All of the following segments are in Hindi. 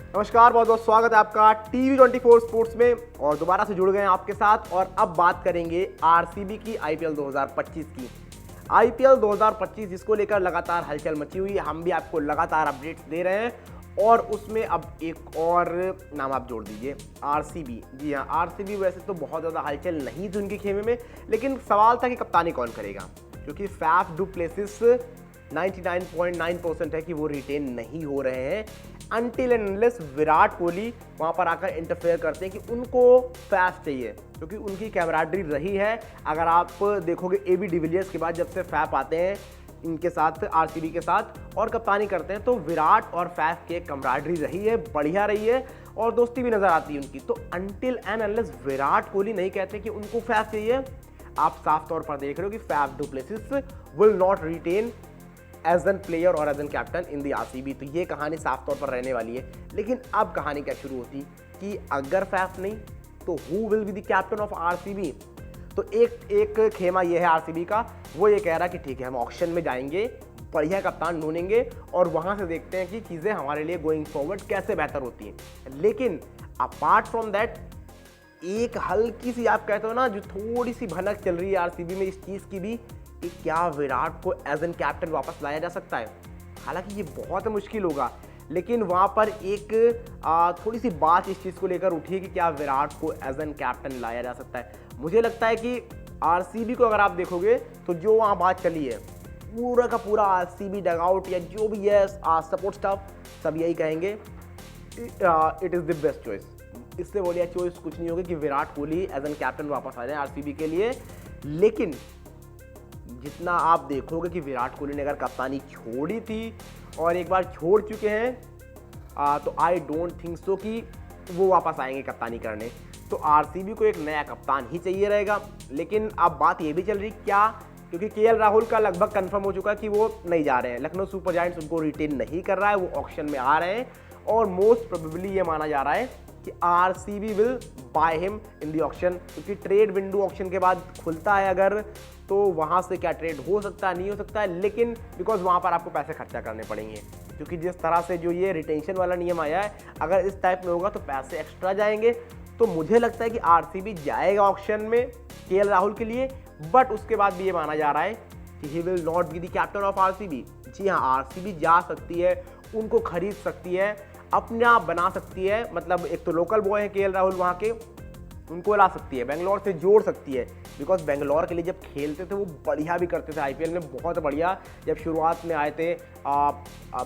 नमस्कार, बहुत बहुत स्वागत है आपका टीवी24 स्पोर्ट्स में और दोबारा से जुड़ गए हैं आपके साथ। और अब बात करेंगे आरसीबी की आईपीएल 2025 की। आईपीएल 2025 जिसको लेकर लगातार हलचल मची हुई है, हम भी आपको लगातार अपडेट्स दे रहे हैं। और उसमें अब एक और नाम आप जोड़ दीजिए, आरसीबी। जी हाँ, आरसीबी वैसे तो बहुत ज़्यादा हलचल नहीं थी उनके खेमे में, लेकिन सवाल था कि कप्तानी कौन करेगा, क्योंकि फैफ डू प्लेसिस 99.9% है कि वो रिटेन नहीं हो रहे हैं until and unless Virat Kohli वहाँ पर आकर इंटरफेयर करते हैं कि उनको फैफ चाहिए, क्योंकि उनकी कैमराडरी रही है। अगर आप देखोगे एबी डिविलियर्स के बाद जब से फैफ आते हैं इनके साथ, आरसीबी के साथ और कप्तानी करते हैं, तो विराट और फैफ की कैमराडरी रही है, बढ़िया रही है और दोस्ती भी नजर आती है उनकी। तो until and unless Virat Kohli नहीं कहते कि उनको फैफ चाहिए, आप साफ तौर पर देख रहे हो कि Faf du Plessis will not retain as an player और as an captain in the RCB. तो ये कहानी साफ तौर पर रहने वाली है। लेकिन अब कहानी क्या शुरू होती कि अगर फैफ नहीं तो who will be the captain of RCB. तो एक खेमा ये है आरसीबी का, वो ये कह रहा है कि ठीक है, हम ऑक्शन में जाएंगे, बढ़िया कप्तान ढूंढेंगे और वहां से देखते हैं कि चीजें हमारे लिए गोइंग फॉरवर्ड कैसे बेहतर होती हैं। लेकिन अपार्ट फ्रॉम दैट, एक हल्की सी आप कहते हो ना, जो थोड़ी सी भनक चल रही है आरसीबी में इस चीज की भी कि क्या विराट को एज एन कैप्टन वापस लाया जा सकता है। हालांकि ये बहुत मुश्किल होगा, लेकिन वहां पर एक थोड़ी सी बात इस चीज को लेकर उठी है कि क्या विराट को एज एन कैप्टन लाया जा सकता है। मुझे लगता है कि आरसीबी को अगर आप देखोगे तो जो वहां बात चली है, पूरा का पूरा आरसीबी डगआउट या जो भी है सपोर्ट स्टाफ सब यही कहेंगे it is the best choice. इससे बढ़िया चॉइस कुछ नहीं होगी कि Virat Kohli as an captain वापस आ जाए आरसीबी के लिए। लेकिन जितना आप देखोगे कि विराट कोहली ने अगर कप्तानी छोड़ी थी और एक बार छोड़ चुके हैं, तो आई डोंट थिंक सो कि वो वापस आएंगे कप्तानी करने। तो आरसीबी को एक नया कप्तान ही चाहिए रहेगा। लेकिन अब बात ये भी चल रही क्या, क्योंकि केएल राहुल का लगभग कंफर्म हो चुका है कि वो नहीं जा रहे हैं, लखनऊ सुपर जायंट्स उनको रिटेन नहीं कर रहा है, वो ऑक्शन में आ रहे हैं। और मोस्ट प्रोबेबली ये माना जा रहा है कि RCB will by him in the auction, क्योंकि ट्रेड विंडो ऑक्शन के बाद खुलता है अगर, तो वहां से क्या ट्रेड हो सकता है, नहीं हो सकता है। लेकिन बिकॉज वहां पर आपको पैसे खर्चा करने पड़ेंगे, क्योंकि जिस तरह से जो ये रिटेंशन वाला नियम आया है, अगर इस टाइप में होगा तो पैसे एक्स्ट्रा जाएंगे। तो मुझे लगता है कि आरसीबी जाएगा ऑक्शन में केएल राहुल के लिए, बट उसके बाद भी ये माना जा रहा है कि he will not be the captain of RCB. जी हाँ, आरसीबी जा सकती है, उनको खरीद सकती है, अपने आप बना सकती है। मतलब एक तो लोकल बॉय है केएल राहुल वहाँ के, उनको ला सकती है, बेंगलोर से जोड़ सकती है। बिकॉज बेंगलोर के लिए जब खेलते थे वो बढ़िया भी करते थे आईपीएल में, बहुत बढ़िया। जब शुरुआत में आए थे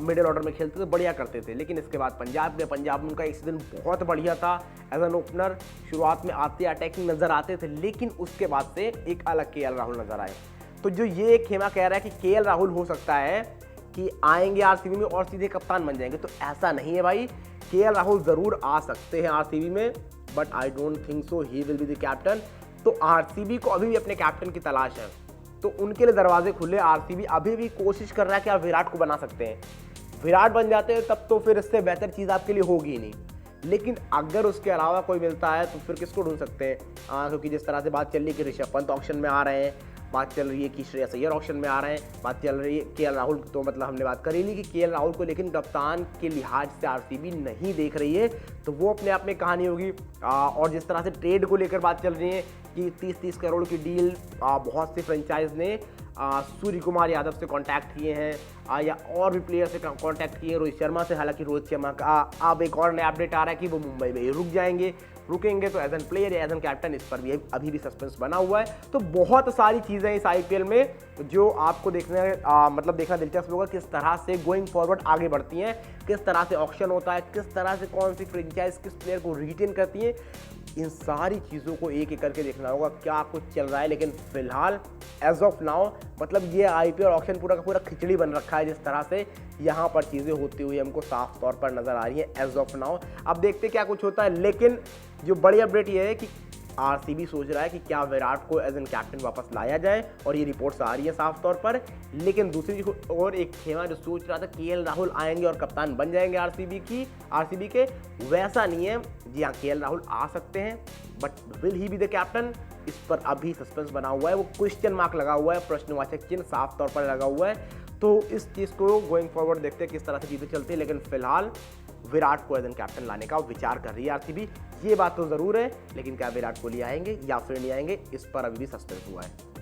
मिडिल ऑर्डर में खेलते थे, बढ़िया करते थे। लेकिन इसके बाद पंजाब में उनका एक सीजन बहुत बढ़िया था एज एन ओपनर। शुरुआत में आते अटैकिंग नजर आते थे, लेकिन उसके बाद से एक अलग केएल राहुल नजर आए। तो जो ये खेमा कह रहा है कि केएल राहुल हो सकता है कि आएंगे आरसीबी में और सीधे कप्तान बन जाएंगे, तो ऐसा नहीं है भाई। केएल राहुल जरूर आ सकते हैं आरसीबी में, but I don't think so he will be the captain. तो आरसीबी को अभी भी अपने कैप्टन की तलाश है, तो उनके लिए दरवाजे खुले। आरसीबी अभी भी कोशिश कर रहा है कि आप विराट को बना सकते हैं। विराट बन जाते हैं तब तो फिर इससे बेहतर चीज़ आपके लिए होगी ही नहीं। लेकिन अगर उसके अलावा कोई मिलता है तो फिर किसको ढूंढ सकते हैं, क्योंकि जिस तरह से बात चल रही है कि ऋषभ पंत ऑक्शन में आ रहे हैं, बात चल रही है कि श्रेयस अय्यर ऑक्शन में आ रहे हैं, बात चल रही है केएल राहुल, तो मतलब हमने बात करी ली कि केएल राहुल को लेकिन कप्तान के लिहाज से आरसीबी नहीं देख रही है, तो वो अपने आप में कहानी होगी। और जिस तरह से ट्रेड को लेकर बात चल रही है कि 30-30 करोड़ की डील बहुत से फ्रेंचाइज ने सूर्य कुमार यादव से कांटेक्ट किए हैं या और भी प्लेयर से कांटेक्ट किए हैं, रोहित शर्मा से। हालांकि रोहित शर्मा का अब एक और नया अपडेट आ रहा है कि वो मुंबई में रुकेंगे तो एज एन प्लेयर या एज एन कैप्टन, इस पर भी अभी भी सस्पेंस बना हुआ है। तो बहुत सारी चीज़ें इस आईपीएल में जो आपको देखना दिलचस्प होगा, किस तरह से गोइंग फॉरवर्ड आगे बढ़ती हैं, किस तरह से ऑक्शन होता है, किस तरह से कौन सी फ्रेंचाइज किस प्लेयर को रिटेन करती है। इन सारी चीज़ों को एक एक करके देखना होगा क्या कुछ चल रहा है। लेकिन फिलहाल एज ऑफ नाउ मतलब ये आईपीएल ऑक्शन पूरा का पूरा खिचड़ी बन रखा है। जिस तरह से यहाँ पर चीज़ें होती हुई हमको साफ तौर पर नजर आ रही है एज ऑफ नाउ। अब देखते क्या कुछ होता है। लेकिन जो बड़ी अपडेट ये है कि आरसीबी सोच रहा है कि क्या विराट को एज एन कैप्टन वापस लाया जाए, और ये रिपोर्ट्स आ रही है साफ तौर पर। लेकिन दूसरी और एक खेमा जो सोच रहा था केएल राहुल आएंगे और कप्तान बन जाएंगे आरसीबी के, वैसा नहीं है। जी हाँ, केएल राहुल आ सकते हैं, but will he B the captain, इस पर अभी सस्पेंस बना हुआ है, वो क्वेश्चन मार्क लगा हुआ है, प्रश्नवाचक चिन्ह साफ तौर पर लगा हुआ है। तो इस चीज़ को गोइंग फॉरवर्ड देखते हैं किस तरह से चीज़ें चलती है। लेकिन फिलहाल विराट को एज एन कैप्टन लाने का विचार कर रही है आरसीबी। ये बात तो जरूर है, लेकिन क्या विराट कोहली आएंगे या फिर नहीं आएंगे, इस पर अभी भी सस्पेंस हुआ है।